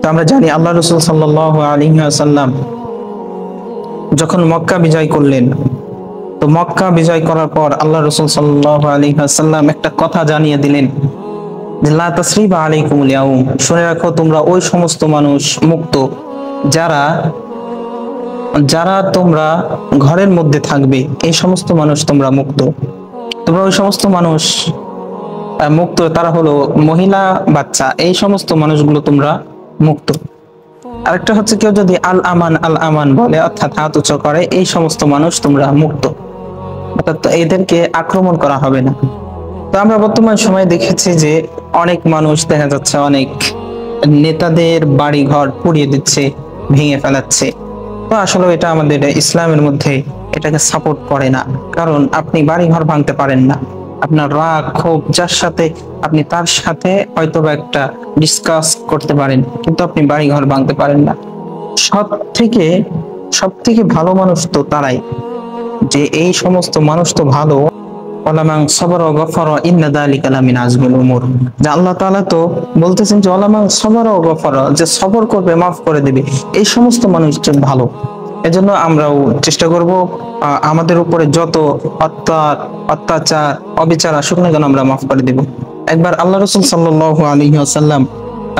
তো আমরা জানি আল্লাহ রাসূল সাল্লাল্লাহু আলাইহি ওয়াসাল্লাম যখন মক্কা বিজয় করলেন, তো মক্কা বিজয় করার পর আল্লাহ রাসূল সাল্লাল্লাহু আলাইহি ওয়াসাল্লাম একটা কথা জানিয়ে দিলেন যে লা তাসরিবা আলাইকুমুল ইয়াউম, শুনে রাখো তোমরা ওই সমস্ত মানুষ মুক্ত যারা যারা তোমরা ঘরের মধ্যে থাকবে, এই সমস্ত মানুষ তোমরা মুক্ত। তোমরা ওই সমস্ত মানুষ মুক্ত, তারা হলো মহিলা, বাচ্চা, এই সমস্ত মানুষগুলো তোমরা মুক্ত। আরেকটা হচ্ছে কেউ যদি আল আমান আল আমান বলে, অর্থাৎ হাত উঁচু করে, এই সমস্ত মানুষ তোমরা মুক্ত, অর্থাৎ এদেরকে আক্রমণ করা হবে না। তো আমরা বর্তমান সময়ে দেখেছি যে অনেক মানুষ দেখা যাচ্ছে অনেক নেতাদের বাড়ি ঘর পুড়িয়ে দিচ্ছে, ভেঙে ফেলাচ্ছে। তো আসলে এটা আমাদের ইসলামের মধ্যে এটাকে সাপোর্ট করে না। কারণ আপনি বাড়ি ঘর ভাঙতে পারেন না, আপনার রাগ ক্ষোভ যার সাথে, আপনি তার সাথে হয়তো একটা ডিসকাস করতে পারেন, কিন্তু আপনি বাড়ি ঘর ভাঙতে পারেন না। সব থেকে সব থেকে ভালো মানুষ তো তারাই, যে এই সমস্ত মানুষ তো ভালো। ওয়ালামান সাবারা ওয়া গাফারা ইন্না যালিকা লামিন আজমিল উমুর, যে আল্লাহ তাআলা তো বলতেছেন যে ওয়ালামান সাবারা ওয়া গাফারা, যে সবর করবে, মাফ করে দেবে, এই সমস্ত মানুষ ভালো। এজন্য আমরাও চেষ্টা করব আমাদের উপরে যত অত্যাচার অবিচার আসুক না কেন আমরা মাফ করে দেব। একবার আল্লাহ রাসূল সাল্লাল্লাহু আলাইহি ওয়াসাল্লাম,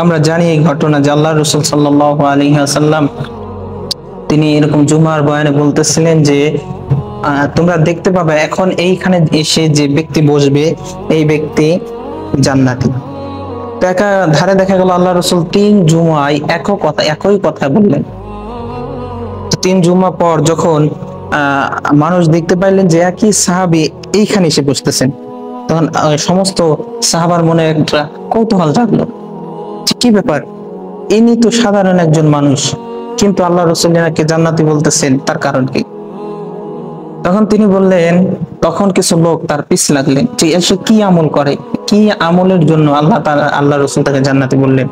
আমরা জানি এই ঘটনা যে আল্লাহ রাসূল সাল্লাল্লাহু আলাইহি ওয়াসাল্লাম তিনি এরকম জুমার বয়ানে বলতেছিলেন যে তোমরা দেখতে পাবে এখন এইখানে এসে যে ব্যক্তি বসবে, এই ব্যক্তি জান্নাতি। তো একা ধারে দেখা গেল আল্লাহ রাসূল 3 জুমায় একই কথা বললেন। তো 3 জুমা পর যখন মানুষ দেখতে পাইলেন যে একই সাহাবী এইখানে এসে বসতেছেন, তখন সমস্ত সাহাবার মনে একটা কৌতূহল জাগলো, কি ব্যাপার, ইনি তো সাধারণ একজন মানুষ, কিন্তু আল্লাহ রাসূল এনাকে জান্নাতি বলতেছেন, তার কারণ কি? তখন তিনি বললেন, তখন কিছু লোক তার পিছ লাগলেন যে এসে কি আমল করে, কি আমলের জন্য আল্লাহ রাসূল তাকে জান্নাতি বললেন।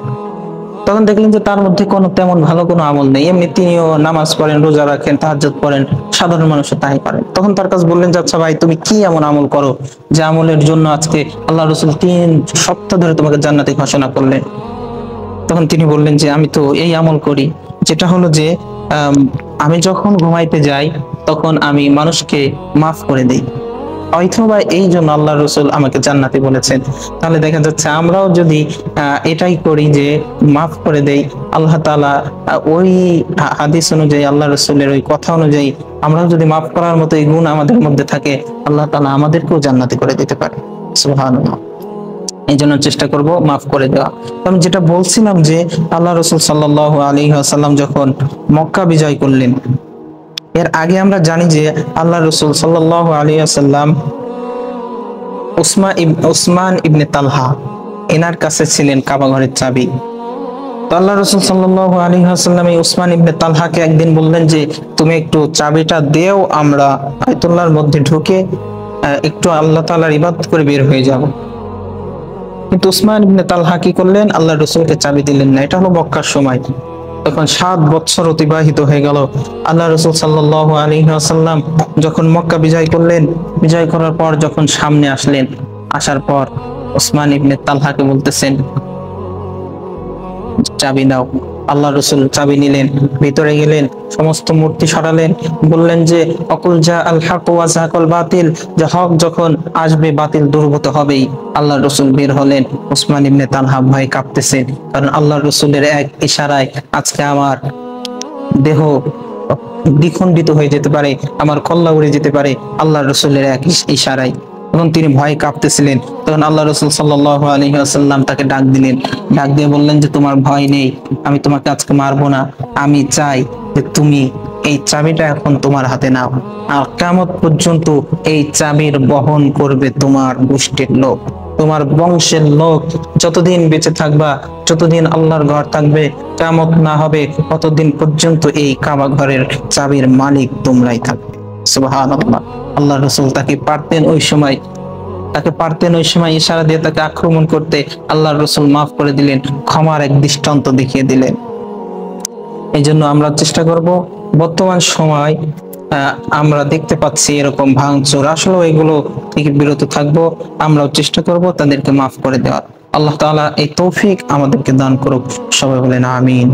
তখন দেখলেন যে তার মধ্যে কোনো তেমন ভালো কোনো আমল নেই, এমনি তিনিও নামাজ পড়েন, রোজা রাখেন, তাহাজ্জুদ পড়েন, সাধারণ মানুষও তাই করেন। তখন তার কাছে বললেন যে আচ্ছা ভাই, তুমি কি এমন আমল করো যে আমলের জন্য আজকে আল্লাহ রাসূল 3 সপ্তাহ ধরে তোমাকে জান্নাতি ঘোষণা করলেন? তখন তিনি বললেন যে আমি তো এই আমল করি, যেটা হলো যে আমি যখন ঘুমাইতে যাই তখন আমি মানুষকে মাফ করে দেই, অথবা এই জন্য আল্লাহ রাসূল আমাকে জান্নাতি বলেছেন। তাহলে দেখা যাচ্ছে আমরাও যদি এটাই করি যে মাফ করে দেই, আল্লাহ তাআলা ওই হাদিস অনুযায়ী, আল্লাহ রাসূলের ওই কথা অনুযায়ী আমরাও যদি মাফ করার মতো এই গুণ আমাদের মধ্যে থাকে, আল্লাহ তাআলা আমাদেরকেও জান্নাতি করে দিতে পারে। সুবহানাল্লাহ। এই জন্য চেষ্টা করব মাফ করে দেওয়া। আমি যেটা বলছিলাম যে আল্লাহ রাসূল সাল্লাল্লাহু আলাইহি ওয়াসাল্লাম যখন মক্কা বিজয় করলেন, এর আগে আমরা জানি যে আল্লাহ রাসূল সাল্লাল্লাহু আলাইহি ওয়াসাল্লাম উসমান ইবনে তালহা এনার কাছে ছিলেন কাবা ঘরের চাবি। তো আল্লাহ রাসূল সাল্লাল্লাহু আলাইহি ওয়াসাল্লাম এই উসমান ইবনে তালহাকে একদিন বললেন যে তুমি একটু চাবিটা দেও, আমরা বাইতুল্লাহর মধ্যে ঢুকে একটু আল্লাহ তাআলার ইবাদত করে বের হয়ে যাব। কিন্তু উসমান ইবনে তালহা কি করলেন, আল্লাহ রাসূলকে চাবি দিলেন না। এটা হলো মক্কার সময়। তখন 7 বছর অতিবাহিত হয়ে গেল। আল্লাহ রাসূল সাল্লাল্লাহু আলাইহি ওয়াসাল্লাম যখন মক্কা বিজয় করলেন, বিজয় করার পর যখন সামনে আসলেন, আসার পর উসমান ইবনে তালহাকে বলতেছেন চাবি দাও। আল্লাহ রাসূল চাবি নিলেন, ভিতরে গেলেন, সমস্ত মূর্তি সরালেন, বললেন যে অকুল জা আল হক ওয়া যাকাল বাতিল, যে হক যখন আসবে বাতিল দূরীভূত হবেই। আল্লাহ রাসূল বের হলেন, উসমান ইবনে তালহা ভয়ে কাঁপতেছেন, কারণ আল্লাহ রাসূলের এক ইশারায় আজকে আমার দেহ দ্বিখণ্ডিত হয়ে যেতে পারে, আমার কল্লা উড়ে যেতে পারে, আল্লাহ রাসূলের এক ইশারায়। তখন তিনি ভয়ে কাঁপতেছিলেন। তখন আল্লাহ রাসূল সাল্লাল্লাহু আলাইহি ওয়াসাল্লাম তাকে ডাক দিলেন, ডাক দিয়ে বললেন যে তোমার ভয় নেই, আমি তোমাকে আজকে মারবো না, আমি চাই যে তুমি এই চাবিটা এখন তোমার হাতে নাও, আর কিয়ামত পর্যন্ত এই চাবির বহন করবে তোমার গোষ্ঠীর লোক, তোমার বংশের লোক, যতদিন বেঁচে থাকবা, যতদিন আল্লাহর ঘর থাকবে, কিয়ামত না হবে ততদিন পর্যন্ত এই কাবা ঘরের চাবির মালিক তোমরাই থাকবে। সুবহানাল্লাহ। আল্লাহ রাসূল তাকে পারতেন ওই সময় ইশারা দিয়ে তাকে আক্রমণ করতে, আল্লাহ রাসূল মাফ করে দিলেন, ক্ষমার এক দৃষ্টান্ত দেখিয়ে দিলেন। এই জন্য আমরা চেষ্টা করব, বর্তমান সময় আমরা দেখতে পাচ্ছি এরকম ভাঙচুর, আসলে এগুলো থেকে বিরত থাকবো, আমরাও চেষ্টা করব তাদেরকে মাফ করে দেওয়ার। আল্লাহ তাআলা এই তৌফিক আমাদেরকে দান করুক। সবাই বলেন আমিন।